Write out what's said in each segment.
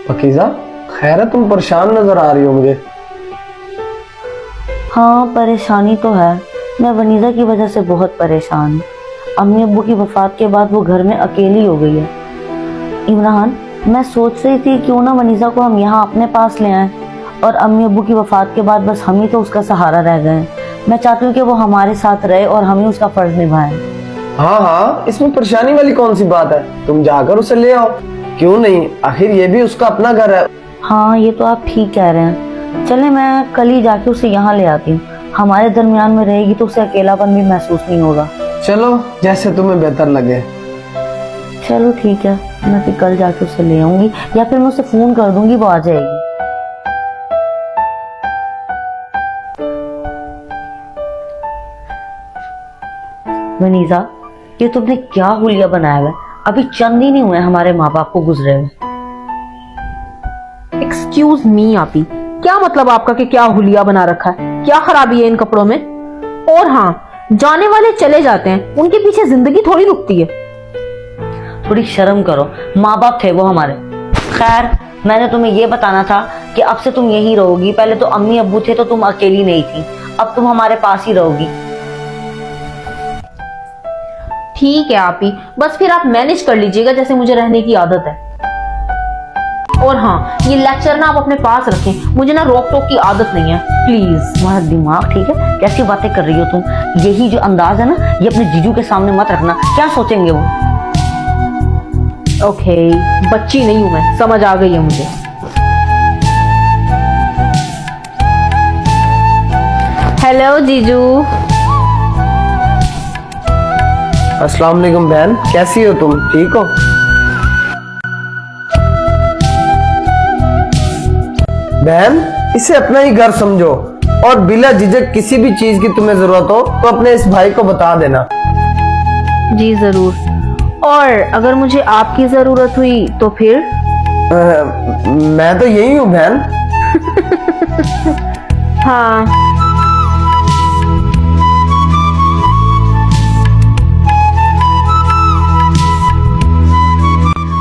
पकीज़ा, खैर है, तुम परेशान नजर आ रही हो मुझे। हाँ, परेशानी तो है। मैं वनीज़ा की वजह से बहुत परेशान हूँ। अम्मी अब्बू की वफात के बाद वो घर में अकेली हो गई है। इमरान, मैं सोच रही थी क्यों ना वनीज़ा को हम यहाँ अपने पास ले आएं, और अम्मी अब्बू की वफात के बाद बस हम ही तो उसका सहारा रह गए हैं। मैं चाहती हूँ कि वो हमारे साथ रहे और हम ही उसका फर्ज निभाएं। हाँ हाँ, इसमें परेशानी वाली कौन सी बात है, तुम जाकर उसे ले आओ। क्यों नहीं, आखिर ये भी उसका अपना घर है। हाँ, ये तो आप ठीक कह रहे हैं। चले, मैं कल ही जाके उसे यहाँ ले आती हूँ। हमारे दरमियान में रहेगी तो उसे अकेलापन भी महसूस नहीं होगा। चलो, जैसे तुम्हें बेहतर लगे। चलो ठीक है, मैं फिर कल जाके उसे ले आऊंगी, या फिर मैं उसे फोन कर दूंगी, वो आ जाएगी। वनीज़ा, ये तुमने क्या हुलिया बनाया हुआ है? अभी चंद ही नहीं हुए हमारे माँ बाप को गुजरे हुए। एक्सक्यूज मी आपी, क्या मतलब आपका कि क्या हुलिया बना रखा है? क्या खराबी है इन कपड़ों में? और हाँ, जाने वाले चले जाते हैं, उनके पीछे जिंदगी थोड़ी रुकती है। थोड़ी शर्म करो, माँ बाप थे वो हमारे। खैर, मैंने तुम्हें ये बताना था कि अब से तुम यहीं रहोगी। पहले तो अम्मी अब्बू थे तो तुम अकेली नहीं थी, अब तुम हमारे पास ही रहोगी। ठीक है आपी, बस फिर आप मैनेज कर लीजिएगा जैसे मुझे रहने की आदत है। और हाँ, ये लेक्चर ना आप अपने पास रखें, मुझे ना रोक टोक की आदत नहीं है, प्लीज। तुम्हारा दिमाग ठीक है? कैसी बातें कर रही हो तुम? यही जो अंदाज है ना, ये अपने जीजू के सामने मत रखना, क्या सोचेंगे वो। ओके, बच्ची नहीं हूं मैं, समझ आ गई है मुझे। हेलो जीजू। अस्सलाम वालेकुम बहन, कैसी हो तुम? ठीक हो? बहन, इसे अपना ही घर समझो और बिला झिझक किसी भी चीज की तुम्हें जरूरत हो तो अपने इस भाई को बता देना। जी जरूर। और अगर मुझे आपकी जरूरत हुई तो फिर? मैं तो यही हूँ बहन। हाँ,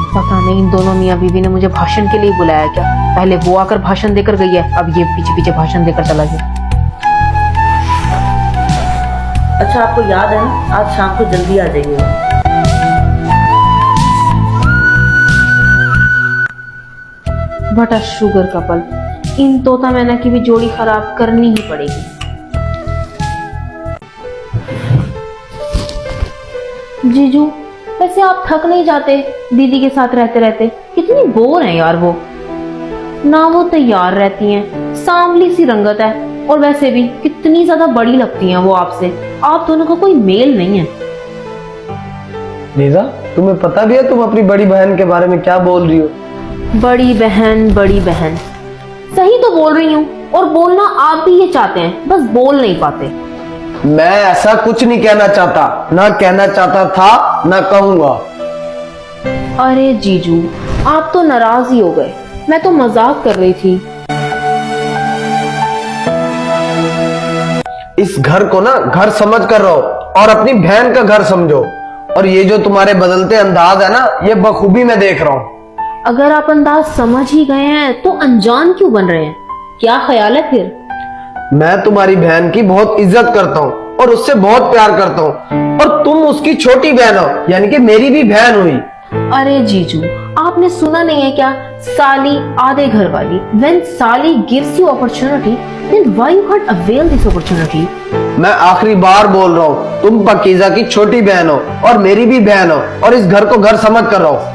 पता नहीं इन दोनों मियाँ बीवी ने मुझे भाषण के लिए बुलाया क्या? पहले वो आकर भाषण देकर गई है, अब ये पीछे पीछे भाषण देकर चला गया। अच्छा, आपको याद है ना, आज शाम को जल्दी आ जाइएगा। बटा शुगर कपल, इन तोता मैना की भी जोड़ी खराब करनी ही पड़ेगी। जीजू, वैसे आप थक नहीं जाते दीदी के साथ रहते रहते? कितनी बोर हैं यार वो। ना वो तैयार रहती हैं, सांवली सी रंगत है, और वैसे भी कितनी ज्यादा बड़ी लगती हैं वो आपसे। आप दोनों का कोई मेल नहीं है। नीजा, तुम्हें पता भी है तुम अपनी बड़ी बहन के बारे में क्या बोल रही हो? बड़ी बहन, बड़ी बहन, सही तो बोल रही हूँ, और बोलना आप भी ये चाहते हैं, बस बोल नहीं पाते। मैं ऐसा कुछ नहीं कहना चाहता, ना कहना चाहता था, ना कहूंगा। अरे जीजू, आप तो नाराज ही हो गए, मैं तो मजाक कर रही थी। इस घर को ना घर समझ कर रहो और अपनी बहन का घर समझो। और ये जो तुम्हारे बदलते अंदाज है ना, ये बखूबी मैं देख रहा हूँ। अगर आप अंदाज समझ ही गए हैं तो अनजान क्यों बन रहे हैं? क्या ख्याल है फिर? मैं तुम्हारी बहन की बहुत इज्जत करता हूँ और उससे बहुत प्यार करता हूँ, और तुम उसकी छोटी बहन हो, यानी कि मेरी भी बहन हुई। अरे जीजू, आपने सुना नहीं है क्या? साली आधे घर वाली। When साली gives you opportunity, then why you can't avail this opportunity? मैं आखिरी बार बोल रहा हूँ, तुम पकीज़ा की छोटी बहन हो और मेरी भी बहन हो, और इस घर को घर समझ कर रहो।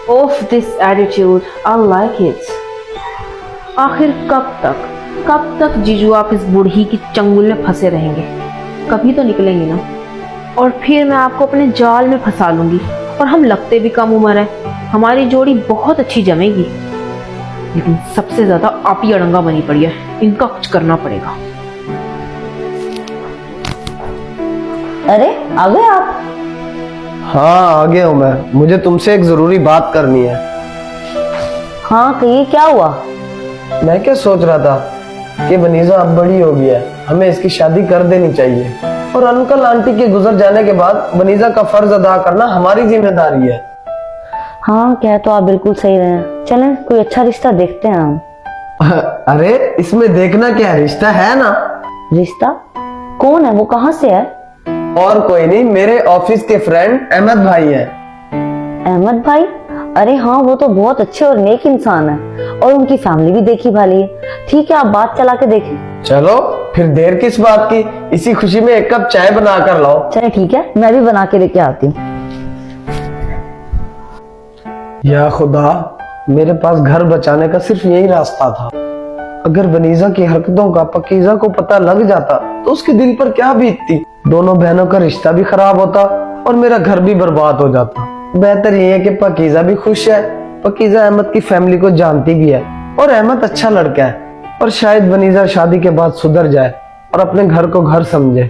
Of this attitude, I like it. आखिर कब तक जीजू आप इस बूढ़ी की चंगुल में फंसे रहेंगे? कभी तो निकलेंगे ना, और फिर मैं आपको अपने जाल में फंसा लूंगी। और हम लगते भी कम उम्र है, हमारी जोड़ी बहुत अच्छी जमेगी। लेकिन सबसे ज्यादा आप ही अड़ंगा बनी पड़ी है, इनका कुछ करना पड़ेगा। अरे, आ गए आप? हाँ, आ गया हूँ मैं। मुझे तुमसे एक जरूरी बात करनी है। हाँ, कहिए, क्या हुआ? मैं क्या सोच रहा था कि वनीजा अब बड़ी हो गई है हमें इसकी शादी कर देनी चाहिए और अंकल आंटी के गुजर जाने के बाद वनीजा का फर्ज अदा करना हमारी जिम्मेदारी है। हाँ, कह तो आप बिल्कुल सही रहे हैं। चलें कोई अच्छा रिश्ता देखते हैं हम। अरे इसमें देखना क्या है, रिश्ता है ना। रिश्ता? कौन है वो, कहाँ से है? और कोई नहीं, मेरे ऑफिस के फ्रेंड अहमद भाई हैं। अहमद भाई? अरे हाँ, वो तो बहुत अच्छे और नेक इंसान है और उनकी फैमिली भी देखी भाली है। ठीक है, आप बात चला के देखें। चलो फिर देर किस बात की, इसी खुशी में एक कप चाय बना कर लाओ। चले ठीक है, मैं भी बना के लेके आती हूँ। या खुदा, मेरे पास घर बचाने का सिर्फ यही रास्ता था। अगर वनीजा की हरकतों का पकीजा को पता लग जाता तो उसके दिल पर क्या बीतती। दोनों बहनों का रिश्ता भी खराब होता और मेरा घर भी बर्बाद हो जाता। बेहतर ये है कि पकीजा भी खुश है। पकीजा अहमद की फैमिली को जानती भी है और अहमद अच्छा लड़का है और शायद वनीजा शादी के बाद सुधर जाए और अपने घर को घर समझे।